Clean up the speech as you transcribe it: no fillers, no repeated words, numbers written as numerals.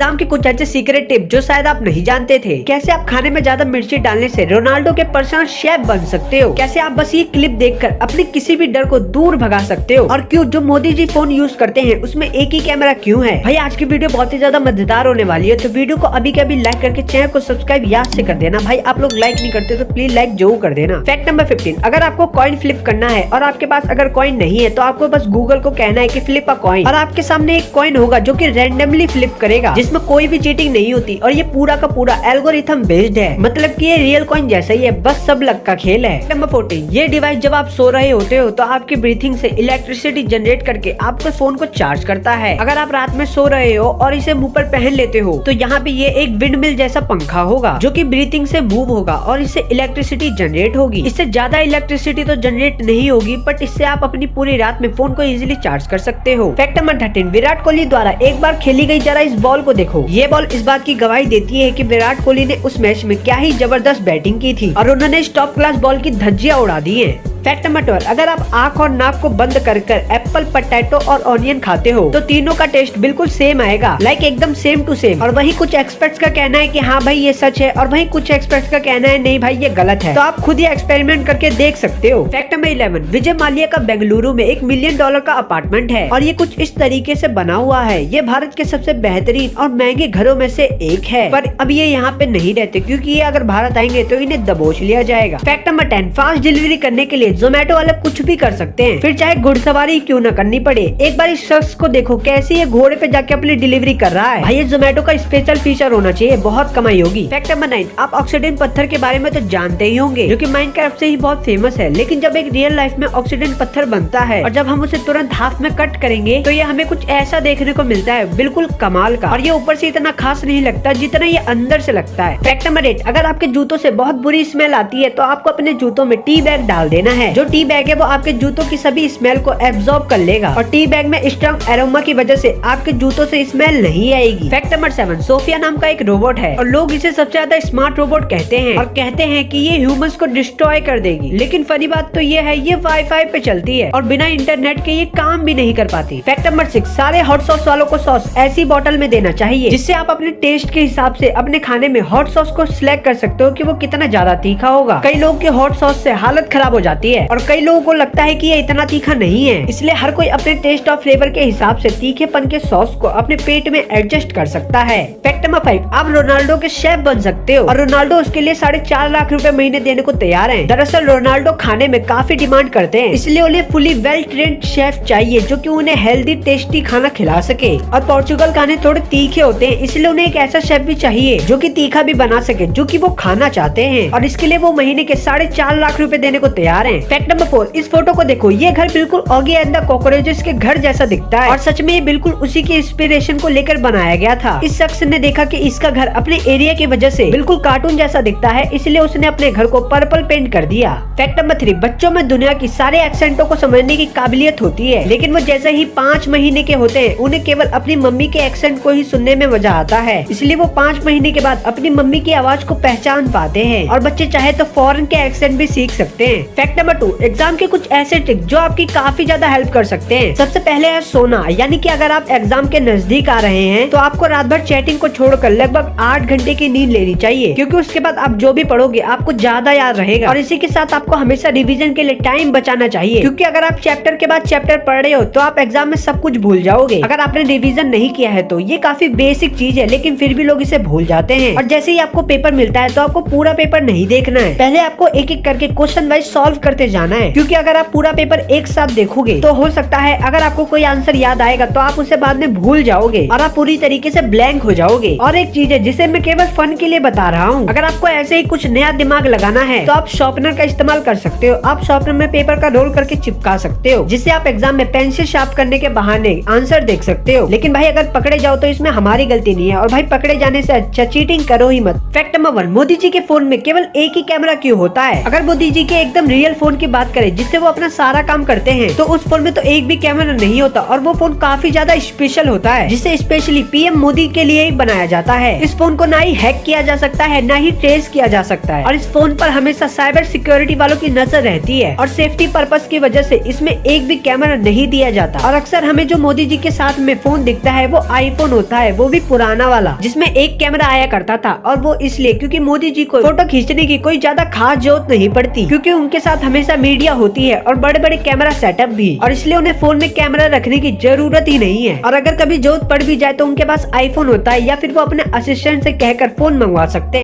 Exam की कुछ ऐसे सीक्रेट टिप जो शायद आप नहीं जानते थे। कैसे आप खाने में ज्यादा मिर्ची डालने से रोनाल्डो के पर्सनल शेफ बन सकते हो। कैसे आप बस ये क्लिप देखकर अपने किसी भी डर को दूर भगा सकते हो। और क्यों जो मोदी जी फोन यूज करते हैं उसमें एक ही कैमरा क्यों है। भाई आज की वीडियो बहुत ही ज्यादा मजेदार होने वाली है, तो वीडियो को अभी के अभी लाइक करके चैनल को सब्सक्राइब याद से कर देना। भाई आप लोग लाइक नहीं करते तो प्लीज लाइक जरूर कर देना। फैक्ट नंबर 15, अगर आपको कॉइन फ्लिप करना है और आपके पास अगर कॉइन नहीं है तो आपको बस गूगल को कहना है कि फ्लिप अ कॉइन, और आपके सामने एक कॉइन होगा जो कि रैंडमली फ्लिप करेगा, जिसमें कोई भी चीटिंग नहीं होती और ये पूरा का पूरा एल्गोरिथम बेस्ड है। मतलब कि ये रियल कॉइन जैसा ही है, बस सब लक का खेल है। नंबर 14, ये डिवाइस जब आप सो रहे होते हो तो आपकी ब्रीथिंग से इलेक्ट्रिसिटी जनरेट करके आपके फोन को चार्ज करता है। अगर आप रात में सो रहे हो और इसे मुंह पर पहन लेते हो तो यहाँ पे ये एक विंड मिल जैसा पंखा होगा जो कि ब्रीथिंग से मूव होगा और इससे इलेक्ट्रिसिटी जनरेट होगी। इससे ज्यादा इलेक्ट्रिसिटी तो जनरेट नहीं होगी, बट इससे आप अपनी पूरी रात में फोन को इजिली चार्ज कर सकते हो। फैक्ट नंबर 13, विराट कोहली द्वारा एक बार खेली गई जरा इस बॉल को देखो। ये बॉल इस बात की गवाही देती है कि विराट कोहली ने उस मैच में क्या ही जबरदस्त बैटिंग की थी और उन्होंने इस टॉप क्लास बॉल की धज्जियां उड़ा दी है। फैक्ट नंबर 12, अगर आप आँख और नाक को बंद कर एप्पल, पोटैटो और ऑनियन खाते हो तो तीनों का टेस्ट बिल्कुल सेम आएगा, लाइक एकदम सेम टू सेम। और वही कुछ एक्सपर्ट्स का कहना है कि हाँ भाई ये सच है, और वही कुछ एक्सपर्ट्स का कहना है नहीं भाई ये गलत है। तो आप खुद ही एक्सपेरिमेंट करके देख सकते हो। फैक्ट नंबर 11, विजय माल्या का बेंगलुरु में $1 मिलियन का अपार्टमेंट है और ये कुछ इस तरीके से बना हुआ है। ये भारत के सबसे बेहतरीन और महंगे घरों में से एक है, पर अब ये यहाँ पे नहीं रहते क्योंकि ये अगर भारत आएंगे तो इन्हें दबोच लिया जाएगा। फैक्ट नंबर 10, फास्ट डिलीवरी करने के लिए जोमेटो वाले कुछ भी कर सकते हैं, फिर चाहे घुड़सवारी क्यों न करनी पड़े। एक बार इस शख्स को देखो कैसे ये घोड़े पे जाके अपनी डिलीवरी कर रहा है। भाई ये जोमेटो का स्पेशल फीचर होना चाहिए, बहुत कमाई होगी। फैक्ट नंबर 9, आप ऑक्सीडेंट पत्थर के बारे में तो जानते ही होंगे जो कि माइनक्राफ्ट से ही बहुत फेमस है, लेकिन जब एक रियल लाइफ में ऑक्सीडेंट पत्थर बनता है और जब हम उसे तुरंत हाथ में कट करेंगे तो ये हमें कुछ ऐसा देखने को मिलता है, बिल्कुल कमाल का। और ये ऊपर से इतना खास नहीं लगता जितना ये अंदर से लगता है। फैक्ट नंबर 8, अगर आपके जूतों से बहुत बुरी स्मेल आती है तो आपको अपने जूतों में टी बैग डाल देना है। जो टी बैग है वो आपके जूतों की सभी स्मेल को एब्जॉर्ब कर लेगा और टी बैग में स्ट्रॉन्ग एरोमा की वजह से आपके जूतों से स्मेल नहीं आएगी। फैक्ट नंबर 7, सोफिया नाम का एक रोबोट है और लोग इसे सबसे ज्यादा स्मार्ट रोबोट कहते हैं और कहते हैं कि ये ह्यूमंस को डिस्ट्रॉय कर देगी, लेकिन फनी बात तो ये है ये वाईफाई पे चलती है और बिना इंटरनेट के ये काम भी नहीं कर पाती। फैक्ट नंबर 6, सारे हॉट सॉस वालों को सॉस ऐसी बोतल में देना चाहिए जिससे आप अपने टेस्ट के हिसाब से अपने खाने में हॉट सॉस को सिलेक्ट कर सकते हो कि वो कितना ज्यादा तीखा होगा। कई लोग के हॉट सॉस से हालत खराब हो जाती है और कई लोगों को लगता है कि ये इतना तीखा नहीं है, इसलिए हर कोई अपने टेस्ट और फ्लेवर के हिसाब से तीखेपन के सॉस को अपने पेट में एडजस्ट कर सकता है। फैक्ट नंबर 5, आप रोनाल्डो के शेफ बन सकते हो और रोनाल्डो उसके लिए 4.5 लाख रुपए महीने देने को तैयार हैं। दरअसल रोनाल्डो खाने में काफी डिमांड करते हैं, इसलिए उन्हें फुली वेल ट्रेन्ड शेफ चाहिए जो कि उन्हें हेल्दी टेस्टी खाना खिला सके। और पोर्चुगल खाने थोड़े तीखे होते हैं, इसलिए उन्हें एक ऐसा शेफ भी चाहिए जो कि तीखा भी बना सके जो कि वो खाना चाहते हैं, और इसके लिए वो महीने के 4.5 लाख रुपए देने को तैयार हैं। फैक्ट नंबर 4, इस फोटो को देखो, ये घर बिल्कुल ऑगी एंड द कॉकरोचेस के घर जैसा दिखता है और सच में ये बिल्कुल उसी के इंस्पिरेशन को लेकर बनाया गया था। इस शख्स ने देखा कि इसका घर अपने एरिया की वजह से बिल्कुल कार्टून जैसा दिखता है, इसलिए उसने अपने घर को पर्पल पेंट कर दिया। फैक्ट नंबर 3, बच्चों में दुनिया की सारे एक्सेंटों को समझने की काबिलियत होती है, लेकिन वो जैसे ही 5 महीने के होते हैं उन्हें केवल अपनी मम्मी के एक्सेंट को ही सुनने में मजा आता है, इसलिए वो 5 महीने के बाद अपनी मम्मी की आवाज को पहचान पाते हैं और बच्चे चाहे तो फॉरेन के एक्सेंट भी सीख सकते हैं। फैक्ट नंबर 2, एग्जाम के कुछ ऐसे ट्रिक जो आपकी काफी ज्यादा हेल्प कर सकते हैं। सबसे पहले है सोना, यानी कि अगर आप एग्जाम के नजदीक आ रहे हैं तो आपको रात भर चैटिंग को छोड़कर लगभग 8 घंटे की नींद लेनी चाहिए, क्योंकि उसके बाद आप जो भी पढ़ोगे आपको ज्यादा याद रहेगा। और इसी के साथ आपको हमेशा रिवीजन के लिए टाइम बचाना चाहिए, क्योंकि अगर आप चैप्टर के बाद चैप्टर पढ़ रहे हो तो आप एग्जाम में सब कुछ भूल जाओगे। अगर आपने रिवीजन नहीं किया है तो ये काफी बेसिक चीज है, लेकिन फिर भी लोग इसे भूल जाते हैं। और जैसे ही आपको पेपर मिलता है तो आपको पूरा पेपर नहीं देखना है, पहले आपको एक एक करके क्वेश्चन वाइज सॉल्व करते जाना है, क्योंकि अगर आप पूरा पेपर एक साथ देखोगे तो हो सकता है अगर आपको कोई आंसर याद आएगा तो आप उसे बाद में भूल जाओगे और आप पूरी तरीके से ब्लैंक हो जाओगे। और एक चीज है जिसे मैं केवल फन के लिए बता रहा हूँ, अगर आपको ऐसे ही कुछ नया दिमाग लगाना है तो आप शॉर्पनर का इस्तेमाल कर सकते हो। आप शॉर्पनर में पेपर का रोल करके चिपका सकते हो, जिससे आप एग्जाम में पेंसिल शार्प करने के बहाने आंसर देख सकते हो। लेकिन भाई अगर पकड़े जाओ तो इसमें हमारी गलती नहीं है, और भाई पकड़े जाने से अच्छा चीटिंग करो ही मत। फैक्ट नंबर 1, मोदी जी के फोन में केवल एक ही कैमरा क्यों होता है। अगर मोदी जी के एकदम रियल फोन की बात करें जिससे वो अपना सारा काम करते हैं, तो उस फोन में तो एक भी कैमरा नहीं होता और वो फोन काफी ज्यादा स्पेशल होता है, जिसे स्पेशली पीएम मोदी के लिए ही बनाया जाता है। इस फोन को ना ही हैक किया जा सकता है, ना ही ट्रेस किया जा सकता है और इस फोन पर हमेशा साइबर सिक्योरिटी वालों की नजर रहती है और सेफ्टी पर्पस की वजह से इसमें एक भी कैमरा नहीं दिया जाता। और अक्सर हमें जो मोदी जी के साथ में फोन दिखता है वो आईफोन होता है, वो भी पुराना वाला जिसमें एक कैमरा आया करता था, और वो इसलिए क्योंकि मोदी जी को फोटो खींचने की कोई ज्यादा खास जरूरत नहीं पड़ती, क्योंकि उनके साथ हमेशा मीडिया होती है और बड़े बड़े कैमरा सेटअप भी, और इसलिए उन्हें फोन में कैमरा रखने की जरूरत ही नहीं है। और अगर कभी जरूरत पड़ भी जाए तो उनके पास आईफोन होता है या फिर वो अपने असिस्टेंट से कहकर फोन मंगवा सकते हैं।